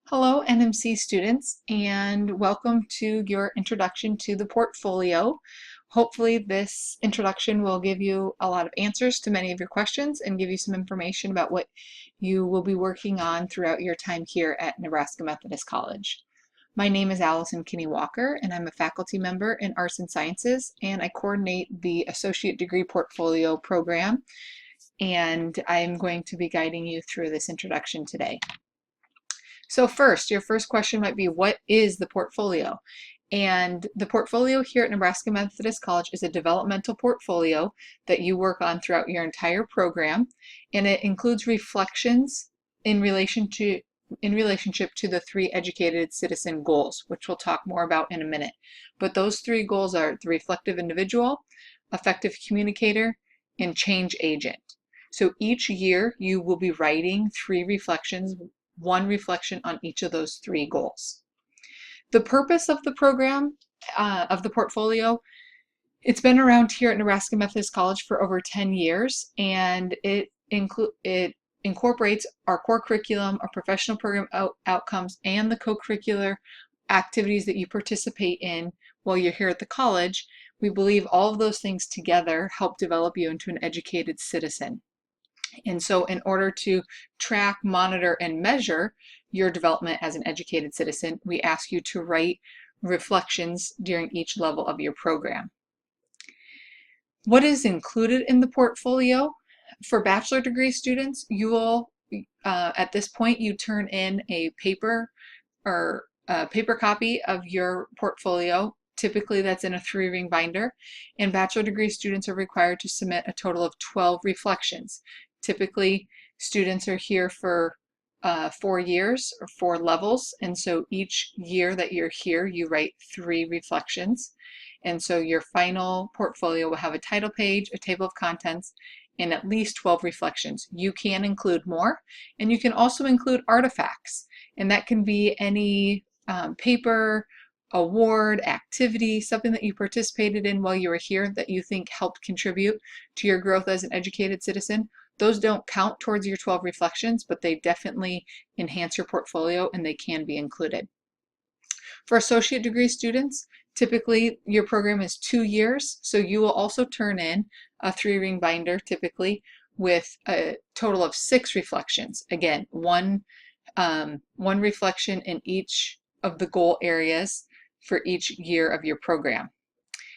Hello, NMC students, and welcome to your introduction to the portfolio. Hopefully this introduction will give you a lot of answers to many of your questions and give you some information about what you will be working on throughout your time here at Nebraska Methodist College. My name is Allison Kinney-Walker, and I'm a faculty member in Arts and Sciences, and I coordinate the Associate Degree Portfolio program, and I'm going to be guiding you through this introduction today. So first, your first question might be, what is the portfolio? And the portfolio here at Nebraska Methodist College is a developmental portfolio that you work on throughout your entire program, and it includes reflections in relationship to the three educated citizen goals, which we'll talk more about in a minute. But those three goals are the reflective individual, effective communicator, and change agent. So each year you will be writing three reflections, one reflection on each of those three goals. The purpose of the program, of the portfolio, it's been around here at Nebraska Methodist College for over 10 years, and it incorporates our core curriculum, our professional program outcomes, and the co-curricular activities that you participate in while you're here at the college. We believe all of those things together help develop you into an educated citizen. And so in order to track, monitor, and measure your development as an educated citizen, we ask you to write reflections during each level of your program. What is included in the portfolio? For bachelor degree students, you will, at this point, you turn in a paper or a paper copy of your portfolio. Typically that's in a 3-ring binder, and bachelor degree students are required to submit a total of 12 reflections. Typically, students are here for 4 years or 4 levels, and so each year that you're here, you write 3 reflections. And so your final portfolio will have a title page, a table of contents, and at least 12 reflections. You can include more, and you can also include artifacts, and that can be any paper, award, activity, something that you participated in while you were here that you think helped contribute to your growth as an educated citizen. Those don't count towards your 12 reflections, but they definitely enhance your portfolio and they can be included. For associate degree students, typically your program is 2 years, so you will also turn in a 3-ring binder typically with a total of 6 reflections. Again, one reflection in each of the goal areas for each year of your program.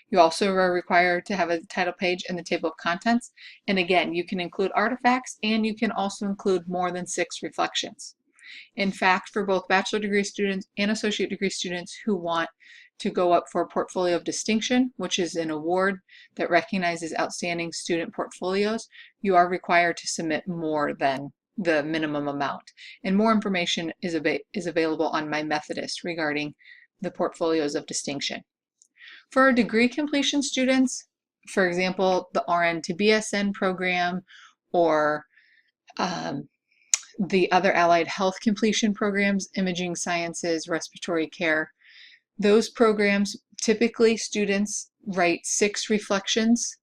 You also are required to have a title page and the table of contents. And again, you can include artifacts, and you can also include more than 6 reflections. In fact, for both bachelor degree students and associate degree students who want to go up for a portfolio of distinction, which is an award that recognizes outstanding student portfolios, you are required to submit more than the minimum amount. And more information is available on my Methodist regarding the portfolios of distinction. For our degree completion students, for example, the RN to BSN program or the other allied health completion programs, imaging sciences, respiratory care, those programs, typically students write 6 reflections.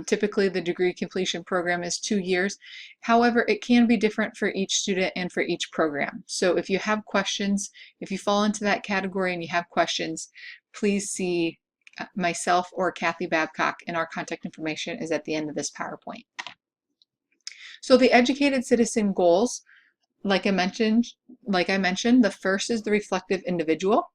Typically the degree completion program is 2 years. However, it can be different for each student and for each program. So if you have questions, if you fall into that category and you have questions, please see myself or Kathy Babcock, and our contact information is at the end of this PowerPoint. So the educated citizen goals, like I mentioned, the first is the reflective individual.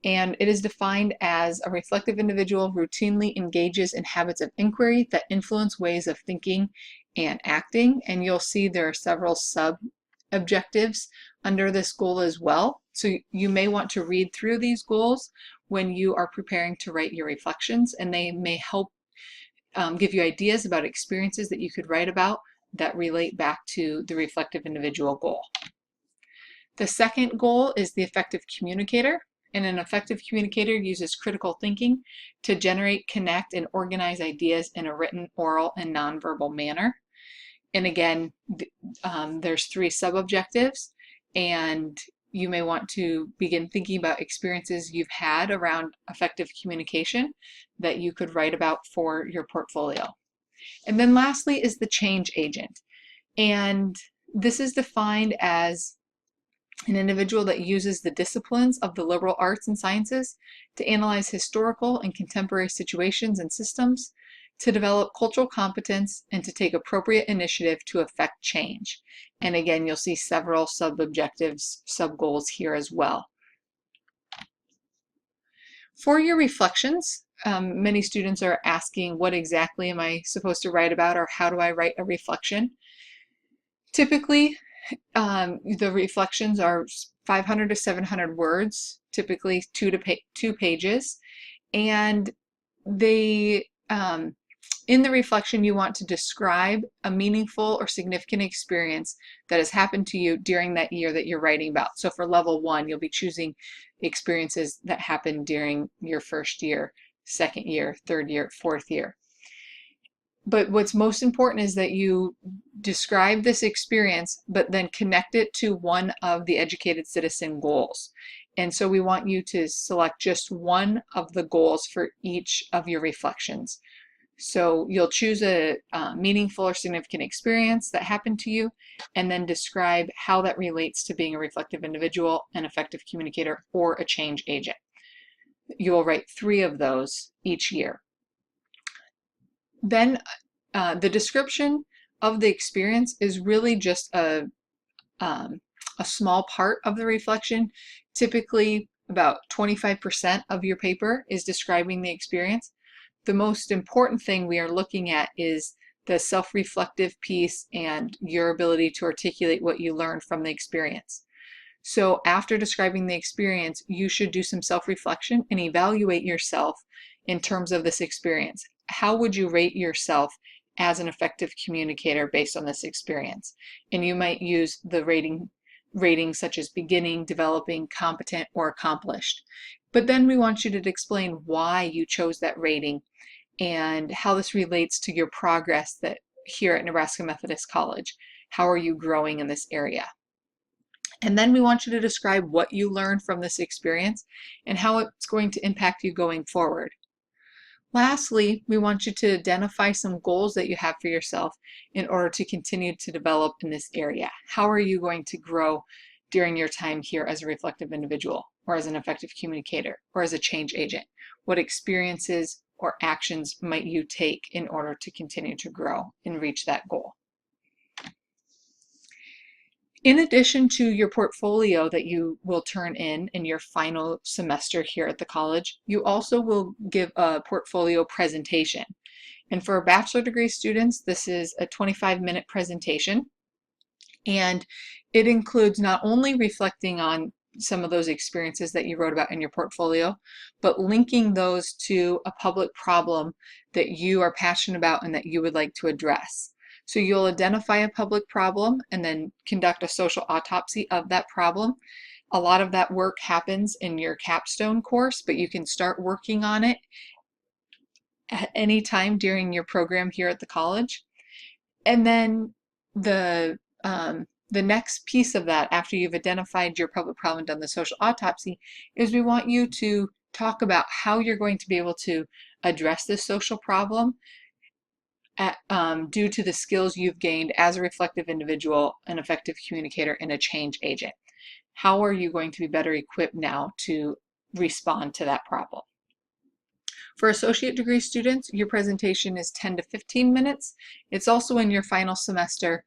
And it is defined as a reflective individual routinely engages in habits of inquiry that influence ways of thinking and acting. And you'll see there are several sub-objectives under this goal as well. So you may want to read through these goals when you are preparing to write your reflections, and they may help give you ideas about experiences that you could write about that relate back to the reflective individual goal. The second goal is the effective communicator. And an effective communicator uses critical thinking to generate, connect, and organize ideas in a written, oral, and nonverbal manner. And again, there's 3 sub-objectives, and you may want to begin thinking about experiences you've had around effective communication that you could write about for your portfolio. And then lastly is the change agent. And this is defined as an individual that uses the disciplines of the liberal arts and sciences to analyze historical and contemporary situations and systems, to develop cultural competence, and to take appropriate initiative to affect change. And again, you'll see several sub-objectives, sub-goals here as well. For your reflections, many students are asking, what exactly am I supposed to write about, or how do I write a reflection? Typically, the reflections are 500 to 700 words, typically two pages, and they in the reflection you want to describe a meaningful or significant experience that has happened to you during that year that you're writing about. So for level 1, you'll be choosing experiences that happened during your first year, second year, third year, fourth year. But what's most important is that you describe this experience, but then connect it to one of the educated citizen goals. And so we want you to select just one of the goals for each of your reflections. So you'll choose a meaningful or significant experience that happened to you, and then describe how that relates to being a reflective individual, an effective communicator, or a change agent. You will write 3 of those each year. Then the description of the experience is really just a small part of the reflection. Typically, about 25% of your paper is describing the experience. The most important thing we are looking at is the self-reflective piece and your ability to articulate what you learned from the experience. So after describing the experience, you should do some self-reflection and evaluate yourself in terms of this experience. How would you rate yourself as an effective communicator based on this experience? And you might use the ratings such as beginning, developing, competent, or accomplished. But then we want you to explain why you chose that rating and how this relates to your progress that here at Nebraska Methodist College. How are you growing in this area? And then we want you to describe what you learned from this experience and how it's going to impact you going forward. Lastly, we want you to identify some goals that you have for yourself in order to continue to develop in this area. How are you going to grow during your time here as a reflective individual, or as an effective communicator, or as a change agent? What experiences or actions might you take in order to continue to grow and reach that goal? In addition to your portfolio that you will turn in your final semester here at the college, you also will give a portfolio presentation. And for bachelor degree students, this is a 25-minute presentation. And it includes not only reflecting on some of those experiences that you wrote about in your portfolio, but linking those to a public problem that you are passionate about and that you would like to address. So you'll identify a public problem and then conduct a social autopsy of that problem. A lot of that work happens in your capstone course, but you can start working on it at any time during your program here at the college. And then the next piece of that, after you've identified your public problem and done the social autopsy, is we want you to talk about how you're going to be able to address this social problem due to the skills you've gained as a reflective individual, an effective communicator, and a change agent. How are you going to be better equipped now to respond to that problem? For associate degree students, your presentation is 10 to 15 minutes. It's also in your final semester,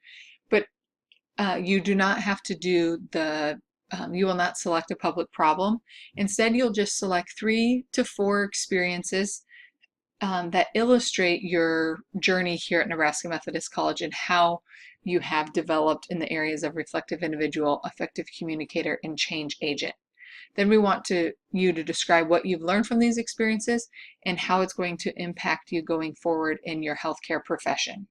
but you do not have to do you will not select a public problem. Instead, you'll just select 3 to 4 experiences that illustrate your journey here at Nebraska Methodist College and how you have developed in the areas of reflective individual, effective communicator, and change agent. Then we want you to describe what you've learned from these experiences and how it's going to impact you going forward in your healthcare profession.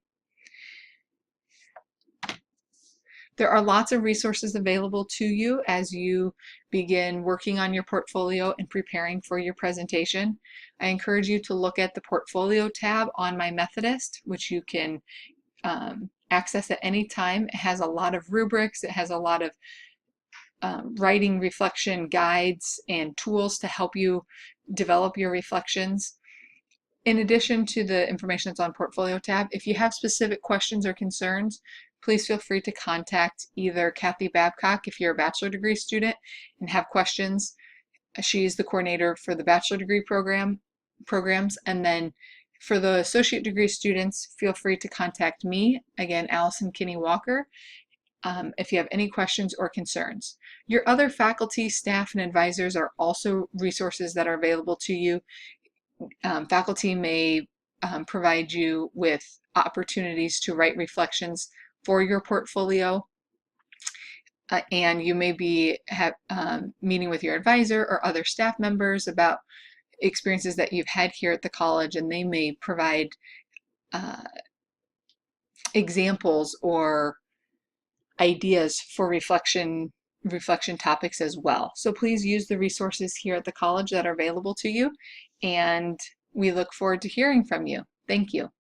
There are lots of resources available to you as you begin working on your portfolio and preparing for your presentation. I encourage you to look at the portfolio tab on My Methodist, which you can access at any time. It has a lot of rubrics. It has a lot of writing reflection guides and tools to help you develop your reflections. In addition to the information that's on Portfolio tab, if you have specific questions or concerns, please feel free to contact either Kathy Babcock if you're a bachelor degree student and have questions. She's the coordinator for the bachelor degree programs, and then for the associate degree students, feel free to contact me, again, Allison Kinney-Walker, if you have any questions or concerns. Your other faculty, staff, and advisors are also resources that are available to you. Faculty may provide you with opportunities to write reflections for your portfolio, and you may be meeting with your advisor or other staff members about experiences that you've had here at the college, and they may provide examples or ideas for reflection topics as well. So please use the resources here at the college that are available to you, and we look forward to hearing from you. Thank you.